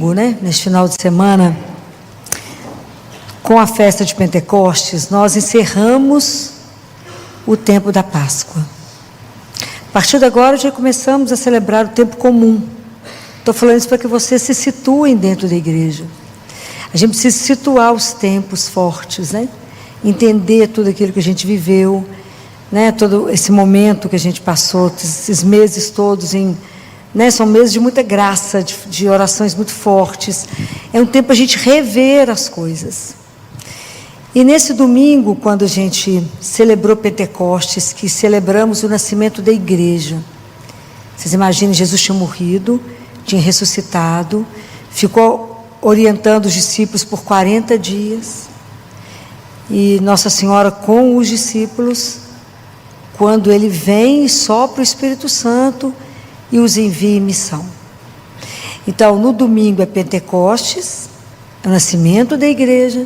domingo, né, neste final de semana, com a festa de Pentecostes, nós encerramos o tempo da Páscoa. A partir de agora já começamos a celebrar o tempo comum. Estou falando isso para que vocês se situem dentro da igreja. A gente precisa situar os tempos fortes, né? Entender tudo aquilo que a gente viveu, né? Todo esse momento que a gente passou, esses meses todos né? São meses de muita graça, de orações muito fortes. É um tempo para a gente rever as coisas. E nesse domingo, quando a gente celebrou Pentecostes, que celebramos o nascimento da igreja, vocês imaginem, Jesus tinha morrido, tinha ressuscitado, ficou orientando os discípulos por 40 dias, e Nossa Senhora com os discípulos, quando Ele vem e sopra o Espírito Santo e os envia em missão. Então, no domingo é Pentecostes, é o nascimento da igreja.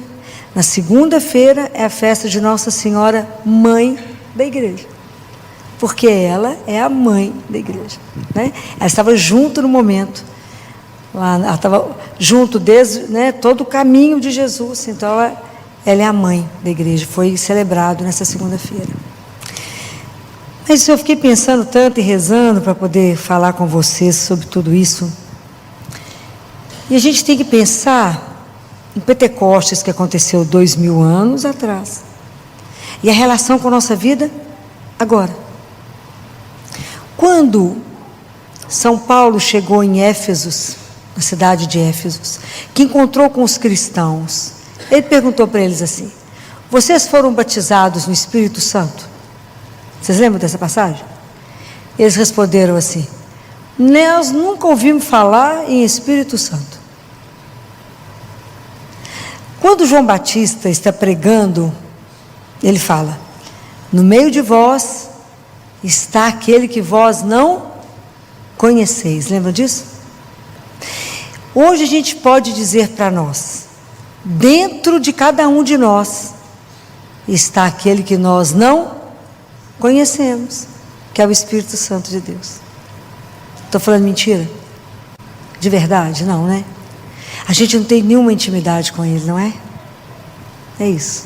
Na segunda-feira é a festa de Nossa Senhora, Mãe da Igreja, porque ela é a mãe da igreja, né? Ela estava junto no momento, ela estava junto desde, né, todo o caminho de Jesus, então ela é a mãe da igreja, foi celebrado nessa segunda-feira. Mas eu fiquei pensando tanto e rezando para poder falar com vocês sobre tudo isso, e a gente tem que pensar em Pentecostes, que aconteceu 2000 anos atrás, e a relação com a nossa vida agora. Quando São Paulo chegou em Éfeso, na cidade de Éfeso, que encontrou com os cristãos, ele perguntou para eles assim: vocês foram batizados no Espírito Santo? Vocês lembram dessa passagem? Eles responderam assim: nós nunca ouvimos falar em Espírito Santo. Quando João Batista está pregando, ele fala: no meio de vós está aquele que vós não conheceis. Lembra disso? Hoje a gente pode dizer para nós: dentro de cada um de nós está aquele que nós não conhecemos, que é o Espírito Santo de Deus. Estou falando mentira? De verdade? Não, né? A gente não tem nenhuma intimidade com Ele, não é? É isso.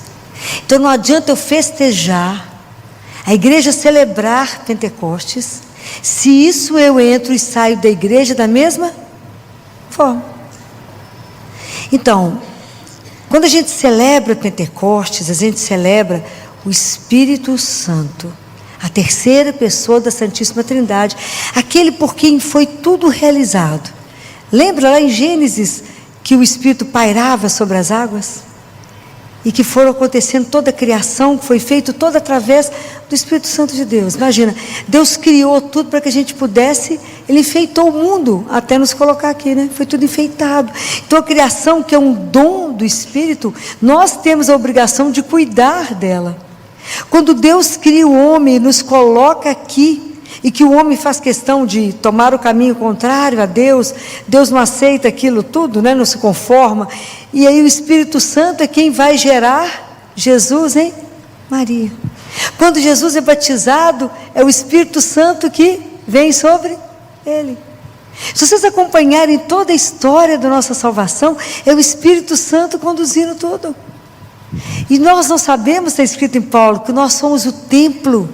Então não adianta eu festejar, a igreja celebrar Pentecostes, se isso eu entro e saio da igreja da mesma forma. Então, quando a gente celebra Pentecostes, a gente celebra o Espírito Santo, a terceira pessoa da Santíssima Trindade, aquele por quem foi tudo realizado. Lembra lá em Gênesis que o Espírito pairava sobre as águas? E que foram acontecendo toda a criação, que foi feito toda através do Espírito Santo de Deus. Imagina, Deus criou tudo para que a gente pudesse, Ele enfeitou o mundo, até nos colocar aqui, né? Foi tudo enfeitado. Então a criação, que é um dom do Espírito, nós temos a obrigação de cuidar dela. Quando Deus cria o homem e nos coloca aqui, e que o homem faz questão de tomar o caminho contrário a Deus, Deus não aceita aquilo tudo, né? Não se conforma, e aí o Espírito Santo é quem vai gerar Jesus em Maria. Quando Jesus é batizado, é o Espírito Santo que vem sobre ele. Se vocês acompanharem toda a história da nossa salvação, é o Espírito Santo conduzindo tudo. E nós não sabemos, está escrito em Paulo, que nós somos o templo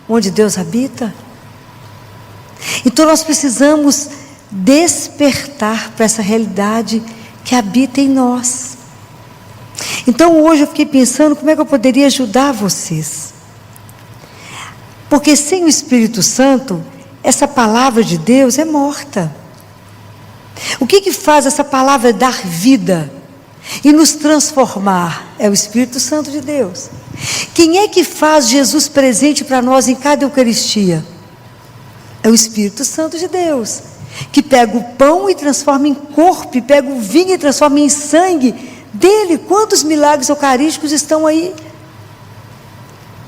onde Deus habita. Então nós precisamos despertar para essa realidade que habita em nós. Então hoje eu fiquei pensando como é que eu poderia ajudar vocês. Porque sem o Espírito Santo, essa palavra de Deus é morta. O que faz essa palavra dar vida e nos transformar? É o Espírito Santo de Deus. Quem é que faz Jesus presente para nós em cada Eucaristia? É o Espírito Santo de Deus, que pega o pão e transforma em corpo, e pega o vinho e transforma em sangue dele. Quantos milagres eucarísticos estão aí,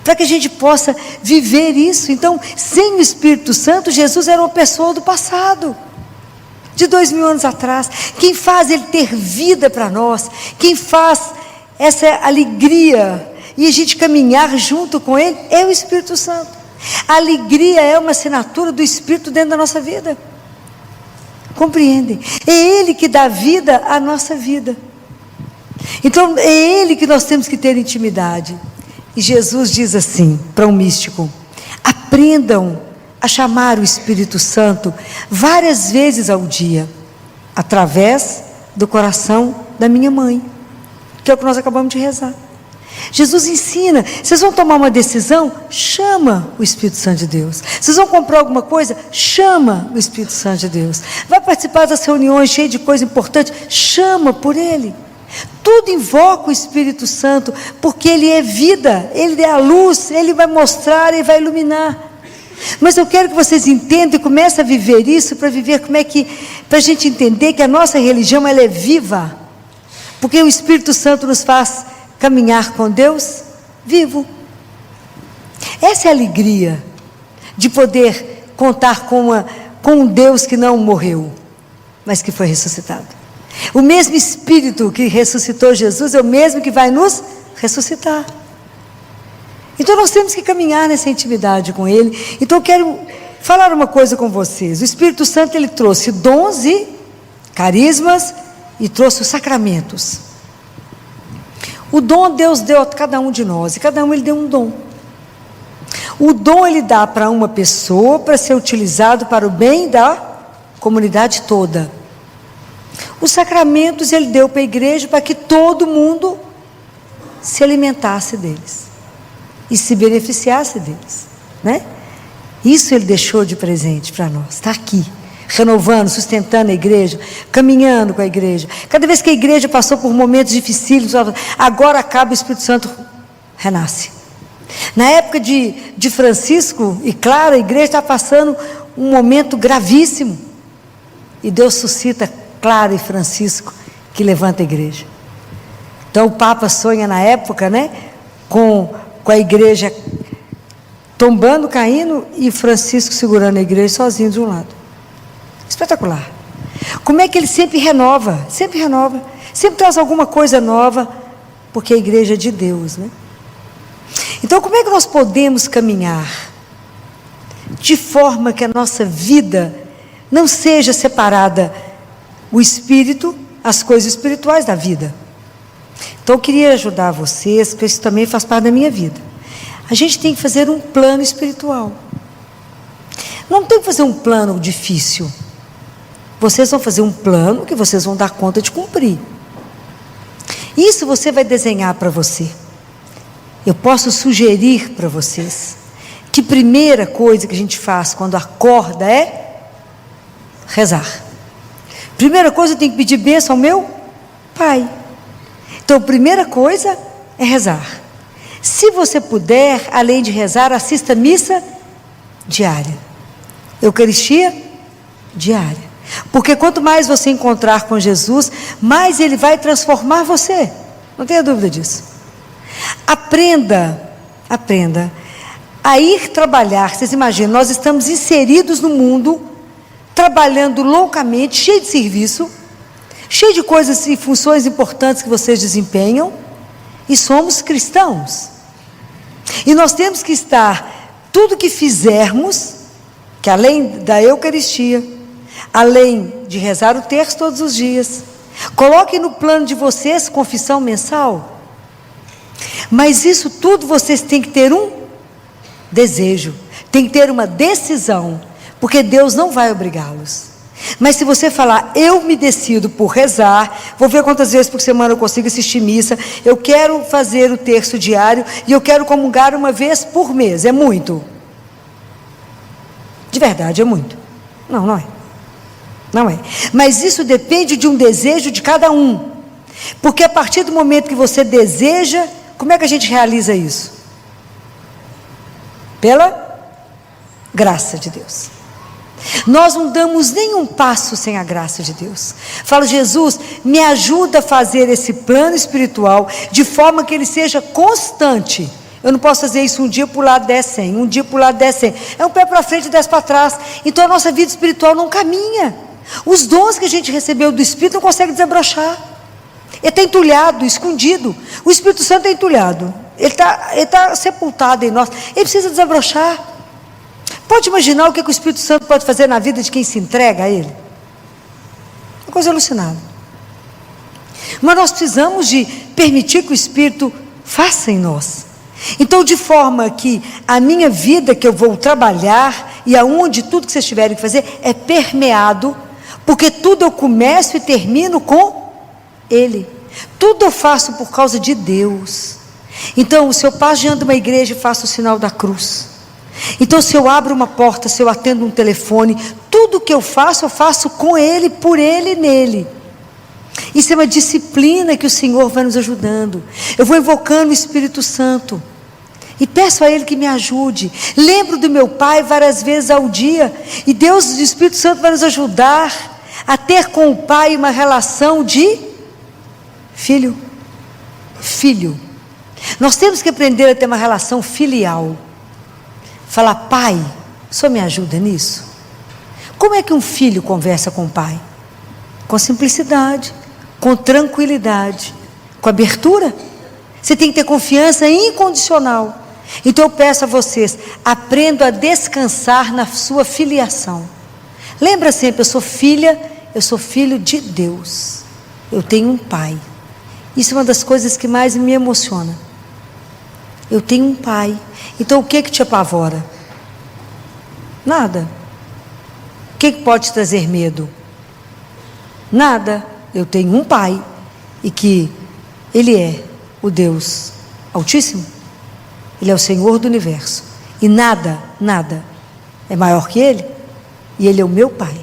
para que a gente possa viver isso. Então, sem o Espírito Santo, Jesus era uma pessoa do passado, de 2000 anos atrás. Quem faz ele ter vida para nós, quem faz essa alegria e a gente caminhar junto com ele, é o Espírito Santo. A alegria é uma assinatura do Espírito dentro da nossa vida. Compreendem? É Ele que dá vida à nossa vida. Então é Ele que nós temos que ter intimidade. E Jesus diz assim para um místico: aprendam a chamar o Espírito Santo várias vezes ao dia, através do coração da minha mãe, que é o que nós acabamos de rezar. Jesus ensina: vocês vão tomar uma decisão? Chama o Espírito Santo de Deus. Vocês vão comprar alguma coisa? Chama o Espírito Santo de Deus. Vai participar das reuniões cheias de coisa importante? Chama por Ele. Tudo invoca o Espírito Santo, porque Ele é vida, Ele é a luz, Ele vai mostrar e vai iluminar. Mas eu quero que vocês entendam e comecem a viver isso, para viver para a gente entender que a nossa religião, ela é viva, porque o Espírito Santo nos faz caminhar com Deus vivo. Essa é a alegria de poder contar com um Deus que não morreu, mas que foi ressuscitado. O mesmo Espírito que ressuscitou Jesus é o mesmo que vai nos ressuscitar. Então nós temos que caminhar nessa intimidade com Ele. Então eu quero falar uma coisa com vocês. O Espírito Santo, ele trouxe dons e carismas e trouxe os sacramentos. O dom Deus deu a cada um de nós, e cada um Ele deu um dom. O dom Ele dá para uma pessoa para ser utilizado para o bem da comunidade toda. Os sacramentos Ele deu para a igreja para que todo mundo se alimentasse deles e se beneficiasse deles, né? Isso Ele deixou de presente para nós, está aqui, renovando, sustentando a igreja, caminhando com a igreja. Cada vez que a igreja passou por momentos difíceis, agora acaba, o Espírito Santo renasce. Na época de Francisco e Clara, a igreja está passando um momento gravíssimo, e Deus suscita Clara e Francisco, que levanta a igreja. Então o Papa sonha na época, né, com a igreja tombando, caindo, e Francisco segurando a igreja sozinho de um lado. Espetacular. Como é que ele sempre renova, sempre traz alguma coisa nova, porque a igreja é de Deus, né? Então como é que nós podemos caminhar de forma que a nossa vida não seja separada, o espírito, as coisas espirituais da vida? Então eu queria ajudar vocês, porque isso também faz parte da minha vida. A gente tem que fazer um plano espiritual. Não tem que fazer um plano difícil. Vocês vão fazer um plano que vocês vão dar conta de cumprir. Isso você vai desenhar para você. Eu posso sugerir para vocês que a primeira coisa que a gente faz quando acorda é rezar. Primeira coisa, eu tenho que pedir bênção ao meu Pai. Então a primeira coisa é rezar. Se você puder, além de rezar, assista a missa diária, Eucaristia diária, porque quanto mais você encontrar com Jesus, mais Ele vai transformar você, não tenha dúvida disso. Aprenda a ir trabalhar. Vocês imaginam, nós estamos inseridos no mundo, trabalhando loucamente, cheio de serviço, cheio de coisas e funções importantes que vocês desempenham, e somos cristãos, e nós temos que estar, tudo que fizermos, que além da Eucaristia, além de rezar o terço todos os dias, coloquem no plano de vocês confissão mensal, mas isso tudo vocês têm que ter um desejo, tem que ter uma decisão, porque Deus não vai obrigá-los. Mas se você falar, eu me decido por rezar, vou ver quantas vezes por semana eu consigo assistir missa, eu quero fazer o terço diário, e eu quero comungar uma vez por mês, é muito? De verdade, é muito? Não é. Não é. Mas isso depende de um desejo de cada um, porque a partir do momento que você deseja, como é que a gente realiza isso? Pela graça de Deus. Nós não damos nenhum passo sem a graça de Deus. Falo, Jesus, me ajuda a fazer esse plano espiritual de forma que ele seja constante. Eu não posso fazer isso um dia para o lado 10, 100, um dia para o lado 10, 100. É um pé para frente e 10 para trás. Então a nossa vida espiritual não caminha. Os dons que a gente recebeu do Espírito não consegue desabrochar. Ele está entulhado, escondido. O Espírito Santo é entulhado. Ele está sepultado em nós. Ele precisa desabrochar. Pode imaginar o que o Espírito Santo pode fazer na vida de quem se entrega a Ele? Uma coisa alucinada. Mas nós precisamos de permitir que o Espírito faça em nós. Então, de forma que a minha vida que eu vou trabalhar e aonde tudo que vocês tiverem que fazer é permeado, porque tudo eu começo e termino com Ele. Tudo eu faço por causa de Deus. Então, se eu passo diante de uma igreja, eu faço o sinal da cruz. Então, se eu abro uma porta, se eu atendo um telefone, tudo que eu faço com Ele, por Ele e nele. Isso é uma disciplina que o Senhor vai nos ajudando. Eu vou invocando o Espírito Santo e peço a Ele que me ajude. Lembro do meu Pai várias vezes ao dia, e Deus, o Espírito Santo, vai nos ajudar a ter com o Pai uma relação de filho. Nós temos que aprender a ter uma relação filial. Falar: Pai, o Senhor me ajuda nisso? Como é que um filho conversa com o pai? Com simplicidade, com tranquilidade, com abertura. Você tem que ter confiança incondicional. Então eu peço a vocês: aprendam a descansar na sua filiação. Lembra sempre, eu sou filha, eu sou filho de Deus. Eu tenho um pai. Isso é uma das coisas que mais me emociona. Eu tenho um pai. Então o que te apavora? Nada. O que pode te trazer medo? Nada. Eu tenho um pai, e que Ele é o Deus Altíssimo. Ele é o Senhor do universo, e nada é maior que Ele, e Ele é o meu pai.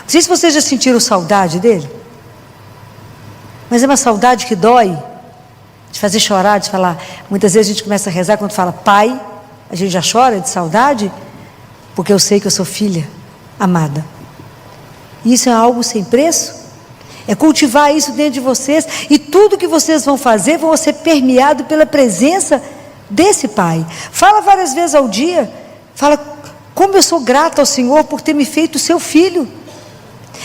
Não sei se vocês já sentiram saudade dele, mas é uma saudade que dói, de fazer chorar, de falar. Muitas vezes a gente começa a rezar, quando fala pai, a gente já chora de saudade, porque eu sei que eu sou filha amada. E isso é algo sem preço. É cultivar isso dentro de vocês, e tudo que vocês vão fazer vão ser permeado pela presença desse Pai. Fala várias vezes ao dia, fala: como eu sou grata ao Senhor por ter me feito seu filho,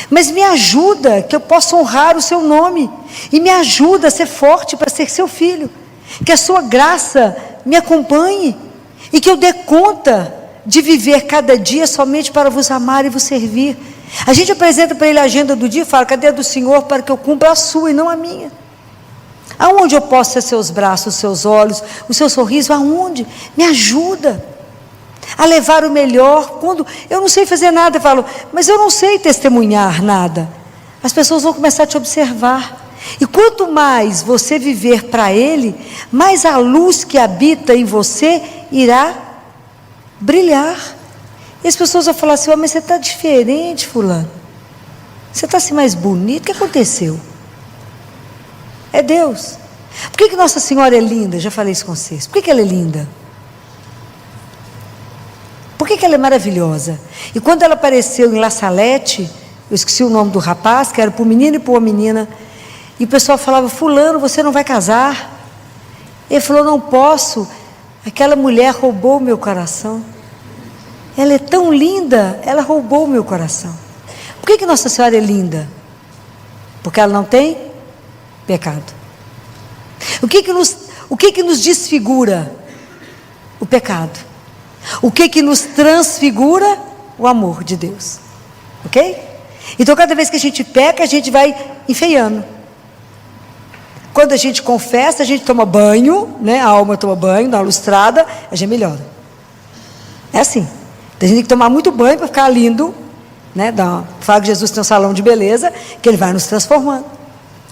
mas me ajuda que eu possa honrar o seu nome, e me ajuda a ser forte para ser seu filho, que a sua graça me acompanhe, e que eu dê conta de viver cada dia somente para vos amar e vos servir. A gente apresenta para Ele a agenda do dia e fala: cadê a do Senhor, para que eu cumpra a sua e não a minha? Aonde eu posso ser seus braços, os seus olhos, o seu sorriso? Aonde? Me ajuda a levar o melhor. Quando eu não sei fazer nada, eu falo: mas eu não sei testemunhar nada. As pessoas vão começar a te observar, e quanto mais você viver para Ele, mais a luz que habita em você irá brilhar. E as pessoas vão falar assim: oh, mas você está diferente, fulano, você está assim mais bonito, o que aconteceu? É Deus. Por que Nossa Senhora é linda? Já falei isso com vocês. Por que ela é linda? Por que ela é maravilhosa? E quando ela apareceu em La Salette, eu esqueci o nome do rapaz, que era para o menino e para uma menina, e o pessoal falava: fulano, você não vai casar? Ele falou: não posso, aquela mulher roubou o meu coração. Ela é tão linda, ela roubou o meu coração. Por que Nossa Senhora é linda? Porque ela não tem pecado. O que nos desfigura? O pecado. O que nos transfigura? O amor de Deus. Ok? Então, cada vez que a gente peca, a gente vai enfeiando. Quando a gente confessa, a gente toma banho, né? A alma toma banho, dá uma lustrada, a gente melhora. É assim. Então, a gente tem que tomar muito banho para ficar lindo, né? Fala que Jesus tem um salão de beleza, que Ele vai nos transformando.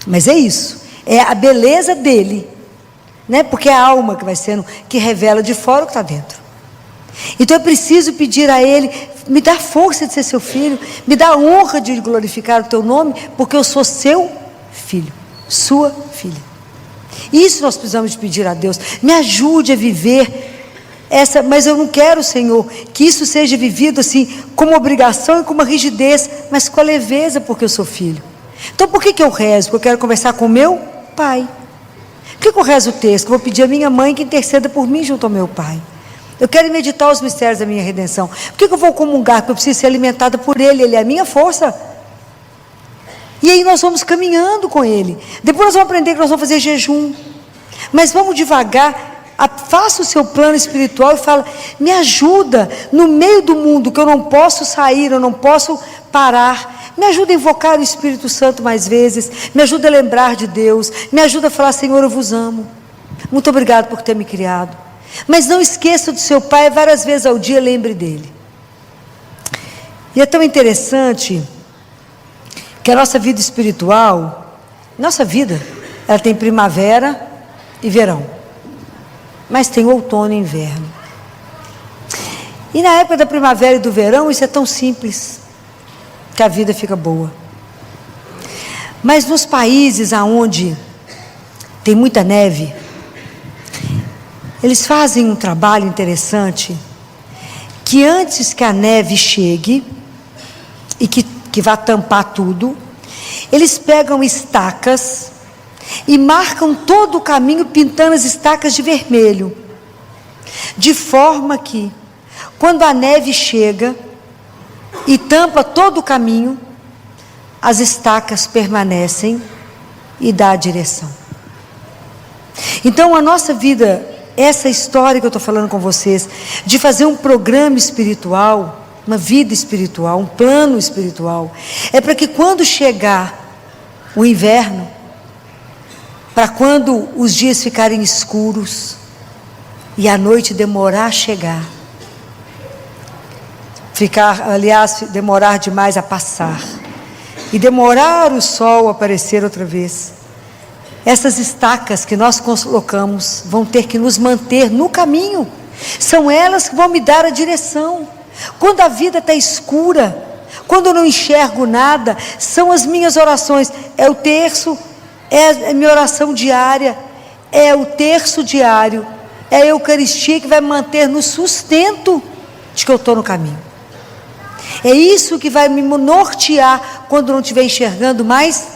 Mas é isso, é a beleza dele, né? Porque é a alma que vai sendo, que revela de fora o que está dentro. Então eu preciso pedir a Ele: me dá força de ser seu filho, me dá a honra de glorificar o teu nome, porque eu sou seu filho, sua filha. Isso nós precisamos de pedir a Deus. Me ajude a viver essa, mas eu não quero, Senhor, que isso seja vivido assim, como obrigação e com uma rigidez, mas com a leveza, porque eu sou filho. Então por que eu rezo? Porque eu quero conversar com o meu pai. Por que eu rezo o texto? Eu vou pedir a minha mãe que interceda por mim junto ao meu pai. Eu quero meditar os mistérios da minha redenção. Por que eu vou comungar? Porque eu preciso ser alimentada por Ele, Ele é a minha força. E aí nós vamos caminhando com Ele. Depois nós vamos aprender que nós vamos fazer jejum. Mas vamos devagar. Faça o seu plano espiritual e fala: me ajuda no meio do mundo que eu não posso sair, eu não posso parar. Me ajuda a invocar o Espírito Santo mais vezes. Me ajuda a lembrar de Deus. Me ajuda a falar: Senhor, eu vos amo. Muito obrigado por ter me criado. Mas não esqueça do seu Pai, várias vezes ao dia lembre dele. E é tão interessante que a nossa vida espiritual, nossa vida, ela tem primavera e verão. Mas tem outono e inverno. E na época da primavera e do verão, isso é tão simples, que a vida fica boa. Mas nos países onde tem muita neve, eles fazem um trabalho interessante, que antes que a neve chegue, e que vá tampar tudo, eles pegam estacas, e marcam todo o caminho, pintando as estacas de vermelho, de forma que, quando a neve chega, e tampa todo o caminho, as estacas permanecem e dá a direção. Então a nossa vida, essa história que eu estou falando com vocês, de fazer um programa espiritual, uma vida espiritual, um plano espiritual, é para que quando chegar o inverno, para quando os dias ficarem escuros e a noite demorar a chegar, demorar demais a passar, e demorar o sol a aparecer outra vez, essas estacas que nós colocamos vão ter que nos manter no caminho. São elas que vão me dar a direção. Quando a vida está escura, quando eu não enxergo nada, são as minhas orações. É o terço, é a minha oração diária, é o terço diário, é a Eucaristia que vai me manter no sustento de que eu estou no caminho. É isso que vai me nortear quando não estiver enxergando mais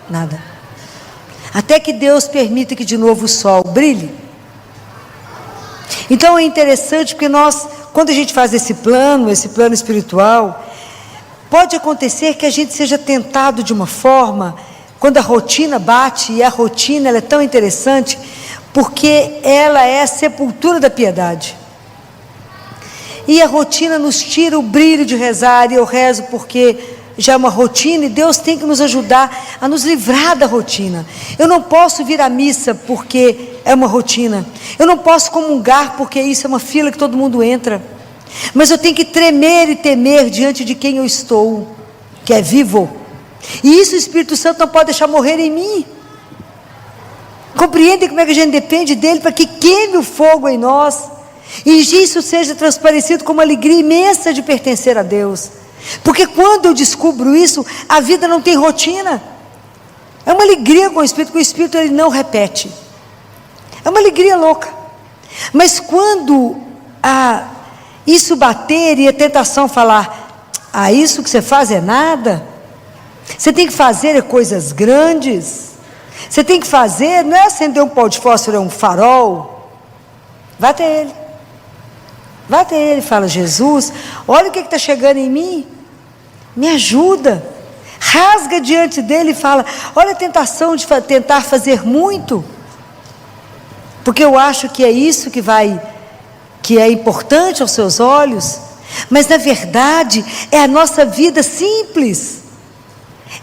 nada. Até que Deus permita que de novo o sol brilhe. Então é interessante porque quando a gente faz esse plano espiritual, pode acontecer que a gente seja tentado de uma forma, quando a rotina bate, e a rotina ela é tão interessante, porque ela é a sepultura da piedade. E a rotina nos tira o brilho de rezar, e eu rezo porque já é uma rotina, e Deus tem que nos ajudar a nos livrar da rotina. Eu não posso vir à missa porque é uma rotina, eu não posso comungar porque isso é uma fila que todo mundo entra, mas eu tenho que tremer e temer diante de quem eu estou, que é vivo, e isso o Espírito Santo não pode deixar morrer em mim. Compreendem como é que a gente depende dele para que queime o fogo em nós, e isso seja transparecido como uma alegria imensa de pertencer a Deus. Porque quando eu descubro isso, a vida não tem rotina. É uma alegria com o Espírito, porque o Espírito ele não repete. É uma alegria louca. Mas quando isso bater e a tentação falar: isso que você faz é nada, você tem que fazer coisas grandes, você tem que fazer, não é acender um pau de fósforo, é um farol. Vai até ele. Vai até ele e fala: Jesus, olha o que está chegando em mim, me ajuda. Rasga diante dele e fala: olha a tentação de tentar fazer muito, porque eu acho que é isso que é importante aos seus olhos, mas na verdade é a nossa vida simples,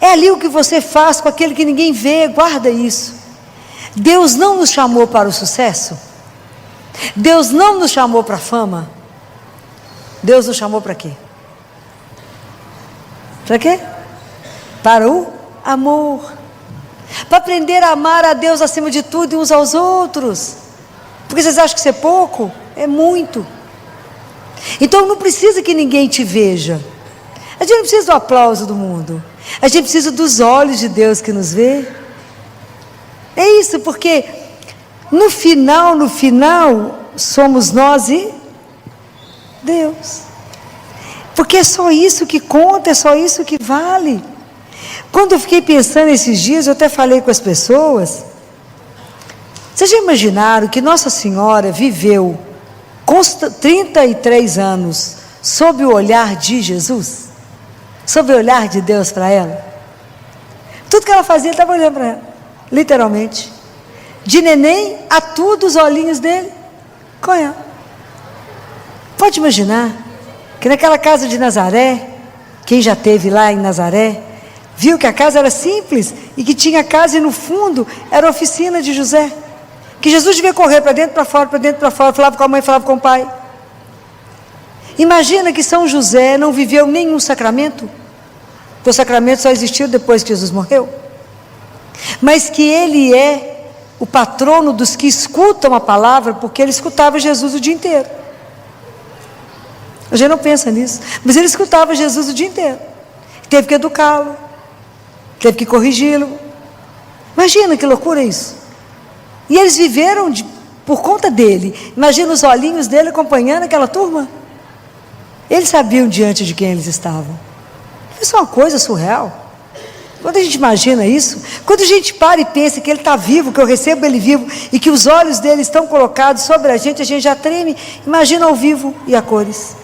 é ali o que você faz com aquele que ninguém vê. Guarda isso. Deus não nos chamou para o sucesso, Deus não nos chamou para a fama, Deus nos chamou para quê? Para quê? Para o amor, para aprender a amar a Deus acima de tudo e uns aos outros. Porque vocês acham que isso é pouco? É muito. Então não precisa que ninguém te veja, a gente não precisa do aplauso do mundo, a gente precisa dos olhos de Deus que nos vê. É isso, porque no final somos nós e Deus, porque é só isso que conta, é só isso que vale. Quando eu fiquei pensando esses dias, eu até falei com as pessoas, vocês já imaginaram que Nossa Senhora viveu 33 anos sob o olhar de Jesus, sob o olhar de Deus para ela? Tudo que ela fazia, ele estava olhando para ela, literalmente, de neném a tudo, os olhinhos dele com ela. Pode imaginar que naquela casa de Nazaré, Quem já esteve lá em Nazaré, viu que a casa era simples e que tinha casa e no fundo era a oficina de José. Que Jesus devia correr para dentro, para fora, para dentro, para fora, falava com a mãe, falava com o pai. Imagina que São José não viveu nenhum sacramento, porque o sacramento só existiu depois que Jesus morreu. Mas que ele é o patrono dos que escutam a palavra, porque ele escutava Jesus o dia inteiro. A gente não pensa nisso, mas ele escutava Jesus o dia inteiro. Teve que educá-lo, teve que corrigi-lo. Imagina que loucura isso. E eles viveram por conta dele. Imagina os olhinhos dele acompanhando aquela turma. Eles sabiam diante de quem eles estavam. Isso é uma coisa surreal. Quando a gente imagina isso, quando a gente para e pensa que ele está vivo, que eu recebo ele vivo, e que os olhos dele estão colocados sobre a gente já treme. Imagina ao vivo e a cores.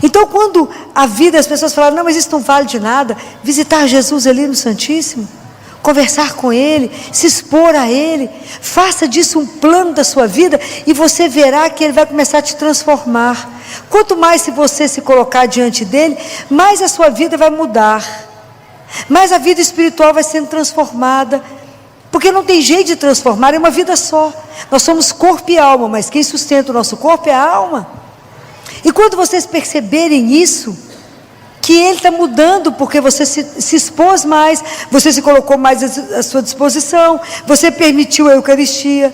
Então, quando a vida, as pessoas falaram, não, mas isso não vale de nada, visitar Jesus ali no Santíssimo, conversar com Ele, se expor a Ele, faça disso um plano da sua vida, e você verá que Ele vai começar a te transformar. Quanto mais se você se colocar diante dEle, mais a sua vida vai mudar, mais a vida espiritual vai sendo transformada, porque não tem jeito de transformar, é uma vida só. Nós somos corpo e alma, mas quem sustenta o nosso corpo é a alma. E quando vocês perceberem isso, que Ele está mudando, porque você se expôs mais, você se colocou mais à sua disposição, você permitiu a Eucaristia,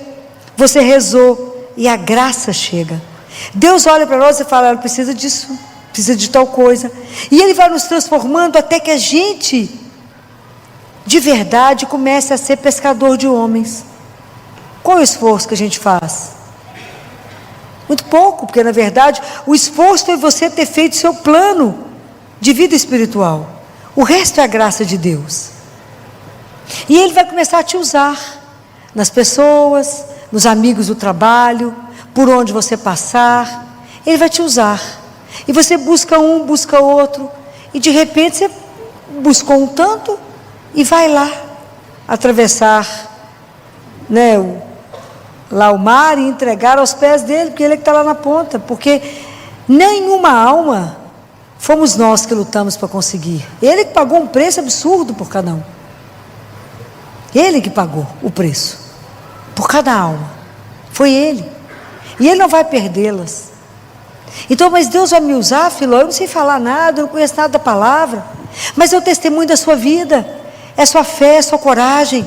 você rezou, e a graça chega. Deus olha para nós e fala, ela precisa disso, precisa de tal coisa, e Ele vai nos transformando até que a gente, de verdade, comece a ser pescador de homens. Qual é o esforço que a gente faz? Muito pouco, porque na verdade o esforço é você ter feito seu plano de vida espiritual. O resto é a graça de Deus. E Ele vai começar a te usar nas pessoas, nos amigos do trabalho, por onde você passar. Ele vai te usar. E você busca um, busca outro, e de repente você buscou um tanto e vai lá atravessar, lá o mar e entregar aos pés dele, porque ele é que está lá na ponta, porque nenhuma alma fomos nós que lutamos para conseguir. Ele que pagou um preço absurdo por cada um. Ele que pagou o preço por cada alma. Foi Ele. E Ele não vai perdê-las. Então, mas Deus vai me usar, Filó, eu não sei falar nada, eu não conheço nada da palavra, mas é o testemunho da sua vida, é sua fé, é sua coragem,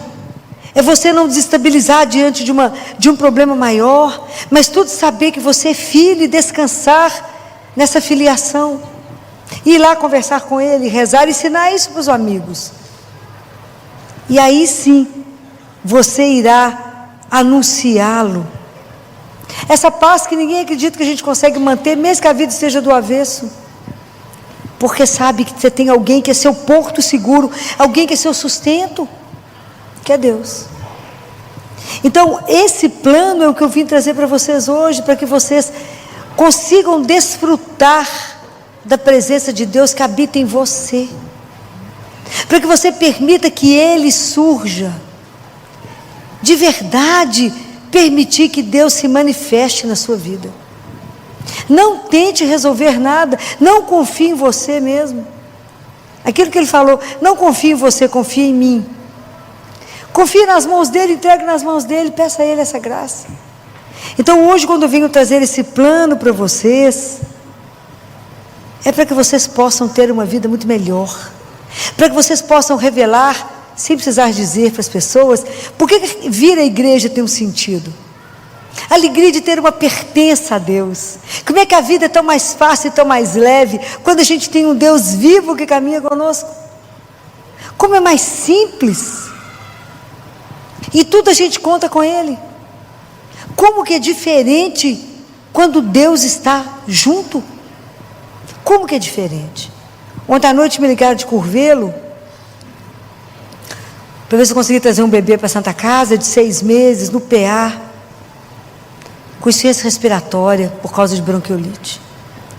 é você não desestabilizar diante de um problema maior, mas tudo saber que você é filho e descansar nessa filiação, ir lá conversar com Ele, rezar, ensinar isso para os amigos, e aí sim, você irá anunciá-lo. Essa paz que ninguém acredita que a gente consegue manter, mesmo que a vida esteja do avesso, porque sabe que você tem alguém que é seu porto seguro, alguém que é seu sustento, que é Deus. Então esse plano é o que eu vim trazer para vocês hoje, para que vocês consigam desfrutar da presença de Deus que habita em você, para que você permita que Ele surja, de verdade, permitir que Deus se manifeste na sua vida. Não tente resolver nada, não confie em você mesmo. Aquilo que Ele falou, não confie em você, confie em mim. Confie nas mãos dEle, entregue nas mãos dEle, peça a Ele essa graça. Então hoje, quando eu venho trazer esse plano para vocês, é para que vocês possam ter uma vida muito melhor, para que vocês possam revelar, sem precisar dizer para as pessoas, por que vir à igreja tem um sentido. A alegria de ter uma pertença a Deus. Como é que a vida é tão mais fácil e tão mais leve, quando a gente tem um Deus vivo que caminha conosco. Como é mais simples, e tudo a gente conta com Ele. Como que é diferente quando Deus está junto. Como que é diferente? Ontem à noite me ligaram de Curvelo, para ver se eu consegui trazer um bebê para a Santa Casa, de 6 meses, no PA, com insuficiência respiratória, por causa de bronquiolite.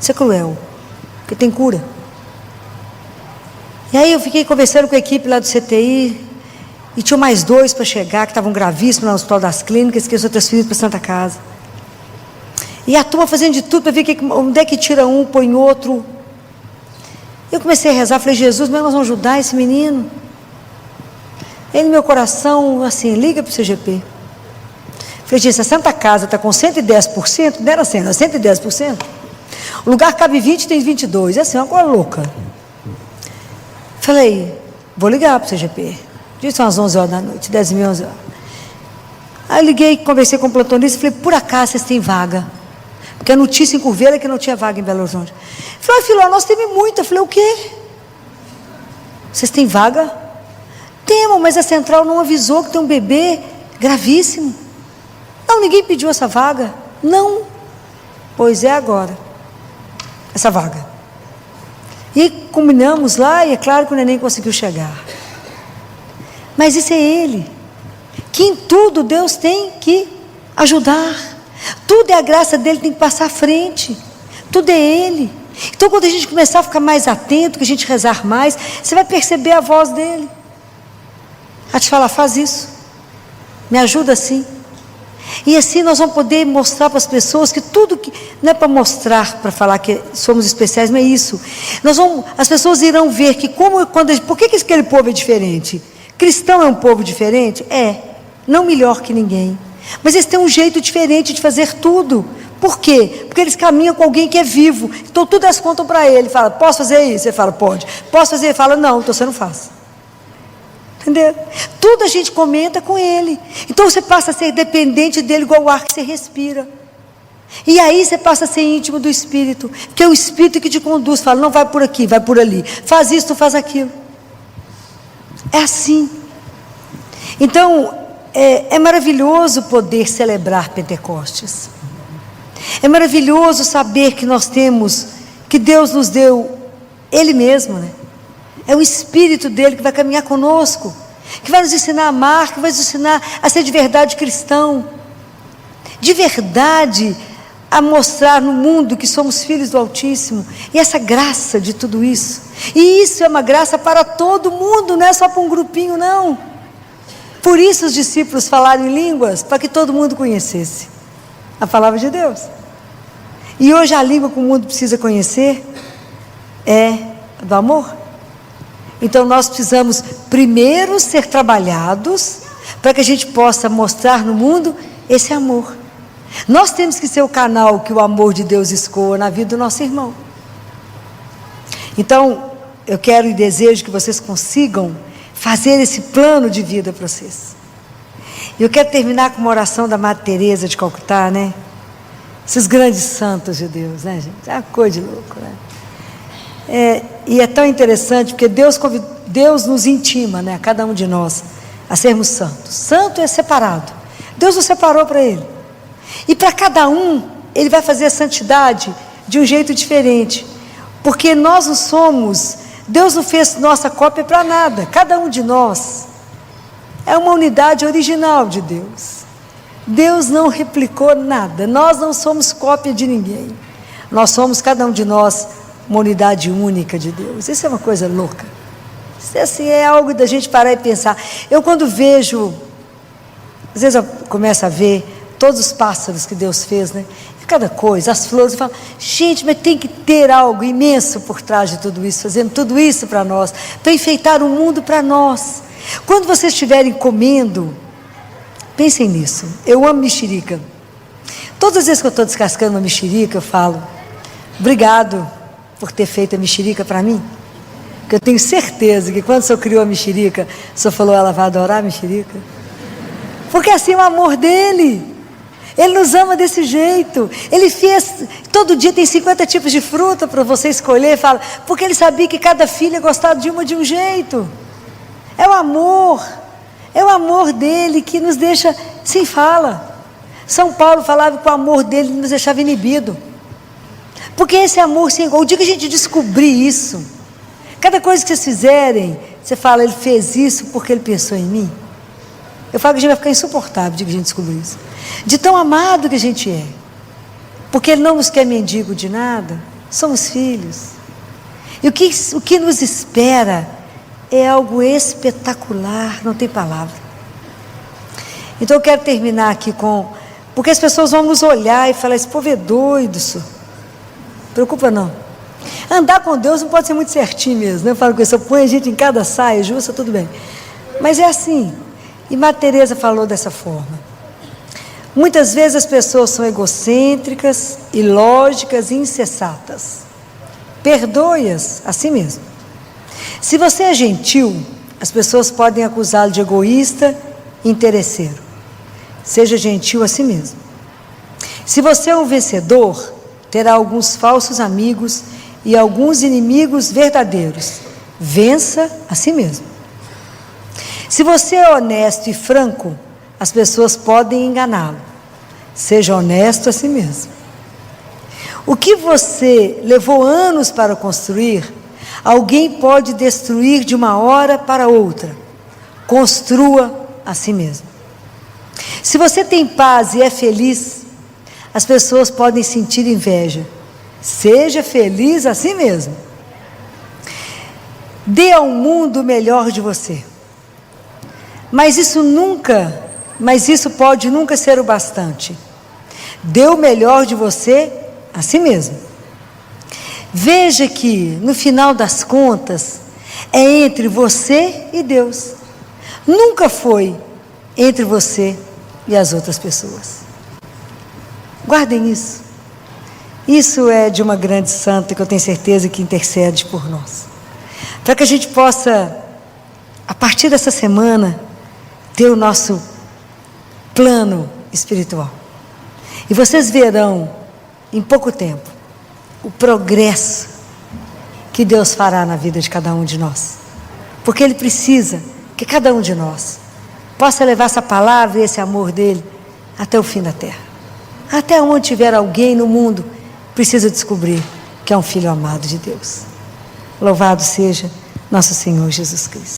Isso é cruel, porque tem cura. E aí eu fiquei conversando com a equipe lá do CTI, e tinha mais 2 para chegar, que estavam gravíssimos no Hospital das Clínicas, que eu sou transferido para a Santa Casa. E a turma fazendo de tudo para ver onde é que tira um, põe outro. Eu comecei a rezar, falei, Jesus, mas nós vamos ajudar esse menino. Ele no meu coração, assim, liga para o CGP. Falei, gente, se a Santa Casa está com 110%, não era 100, era 110%. O lugar cabe 20, tem 22. É assim, uma coisa louca. Falei, vou ligar para o CGP. Disse umas 11 horas da noite, 10h30, 11 horas. Aí eu liguei, conversei com o plantonista e falei, por acaso vocês têm vaga? Porque a notícia em Curvelo é que não tinha vaga em Belo Horizonte. Falei, filho, nós temos muita. Eu falei, o quê? Vocês têm vaga? Temos, mas a central não avisou que tem um bebê gravíssimo. Não, ninguém pediu essa vaga. Não. Pois é agora. Essa vaga. E combinamos lá, e é claro que o neném conseguiu chegar. Mas isso é ele. Que em tudo Deus tem que ajudar. Tudo é a graça dele, tem que passar à frente. Tudo é ele. Então quando a gente começar a ficar mais atento, que a gente rezar mais, você vai perceber a voz dele. A te falar, faz isso. Me ajuda assim. E assim nós vamos poder mostrar para as pessoas que tudo que não é para mostrar, para falar que somos especiais, não é isso. As pessoas irão ver que por que aquele povo é diferente? Cristão é um povo diferente? É, não melhor que ninguém. Mas eles têm um jeito diferente de fazer tudo. Por quê? Porque eles caminham com alguém que é vivo. Então tudo eles contam para ele. Fala, posso fazer isso? Ele fala, pode. Posso fazer? Ele fala, não, então você não faz. Entendeu? Tudo a gente comenta com ele. Então você passa a ser dependente dele igual o ar que você respira. E aí você passa a ser íntimo do Espírito. Porque é o Espírito que te conduz. Fala, não vai por aqui, vai por ali. Faz isso, faz aquilo. É assim. Então, é maravilhoso poder celebrar Pentecostes. É maravilhoso saber que nós temos, que Deus nos deu Ele mesmo, né? É o Espírito dele que vai caminhar conosco, que vai nos ensinar a amar, que vai nos ensinar a ser de verdade cristão, de verdade a mostrar no mundo que somos filhos do Altíssimo, e essa graça de tudo isso. E isso é uma graça para todo mundo, não é só para um grupinho, não. Por isso os discípulos falaram em línguas, para que todo mundo conhecesse a palavra de Deus. E hoje a língua que o mundo precisa conhecer é do amor. Então nós precisamos primeiro ser trabalhados para que a gente possa mostrar no mundo esse amor. Nós temos que ser o canal que o amor de Deus escoa na vida do nosso irmão. Então eu quero e desejo que vocês consigam fazer esse plano de vida para vocês. Eu quero terminar com uma oração da Madre Teresa de Calcutá, né? Esses grandes santos de Deus, né, gente? É uma coisa de louco, né? E é tão interessante, porque Deus nos intima, né, a cada um de nós, a sermos santos. Santo é separado. Deus nos separou para Ele. E para cada um, Ele vai fazer a santidade de um jeito diferente. Porque nós não somos, Deus não fez nossa cópia para nada. Cada um de nós é uma unidade original de Deus. Deus não replicou nada. Nós não somos cópia de ninguém. Nós somos, cada um de nós, uma unidade única de Deus. Isso é uma coisa louca. Isso assim, é algo da gente parar e pensar. Eu quando vejo, às vezes eu começo a ver todos os pássaros que Deus fez, né? E cada coisa, as flores, eu falo, gente, mas tem que ter algo imenso por trás de tudo isso, fazendo tudo isso para nós, para enfeitar o mundo para nós. Quando vocês estiverem comendo, pensem nisso. Eu amo mexerica. Todas as vezes que eu estou descascando uma mexerica, eu falo, obrigado por ter feito a mexerica para mim, porque eu tenho certeza que quando o Senhor criou a mexerica, o Senhor falou, ela vai adorar a mexerica, porque assim é o amor dele. Ele nos ama desse jeito. Ele fez, todo dia tem 50 tipos de fruta para você escolher, fala, porque ele sabia que cada filha gostava de uma de um jeito. É o amor dele que nos deixa sem fala. São Paulo falava que o amor dele nos deixava inibido. Porque esse amor sem igual, o dia que a gente descobrir isso, cada coisa que vocês fizerem, você fala, ele fez isso porque ele pensou em mim. Eu falo que a gente vai ficar insuportável o dia que a gente descobrir isso. De tão amado que a gente é. Porque ele não nos quer mendigo de nada, somos filhos. E o que nos espera é algo espetacular, não tem palavra. Então eu quero terminar aqui porque as pessoas vão nos olhar e falar, esse povo é doido, senhor. Preocupa não. Andar com Deus não pode ser muito certinho mesmo, né? Eu falo com isso, eu ponho a gente em cada saia justa, tudo bem. Mas é assim. E Madre Teresa falou dessa forma. Muitas vezes as pessoas são egocêntricas, ilógicas e insensatas. Perdoe-as a si mesmo. Se você é gentil, as pessoas podem acusá-lo de egoísta e interesseiro. Seja gentil a si mesmo. Se você é um vencedor, terá alguns falsos amigos e alguns inimigos verdadeiros. Vença a si mesmo. Se você é honesto e franco, as pessoas podem enganá-lo. Seja honesto a si mesmo. O que você levou anos para construir, alguém pode destruir de uma hora para outra. Construa a si mesmo. Se você tem paz e é feliz, as pessoas podem sentir inveja. Seja feliz a si mesmo. Dê ao mundo o melhor de você. Mas isso pode nunca ser o bastante. Dê o melhor de você a si mesmo. Veja que, no final das contas, é entre você e Deus. Nunca foi entre você e as outras pessoas. Guardem isso. Isso é de uma grande santa que eu tenho certeza que intercede por nós. Para que a gente possa, a partir dessa semana, ter o nosso plano espiritual. E vocês verão, em pouco tempo, o progresso que Deus fará na vida de cada um de nós. Porque Ele precisa que cada um de nós possa levar essa palavra e esse amor dEle até o fim da terra. Até onde tiver alguém no mundo, precisa descobrir que é um filho amado de Deus. Louvado seja nosso Senhor Jesus Cristo.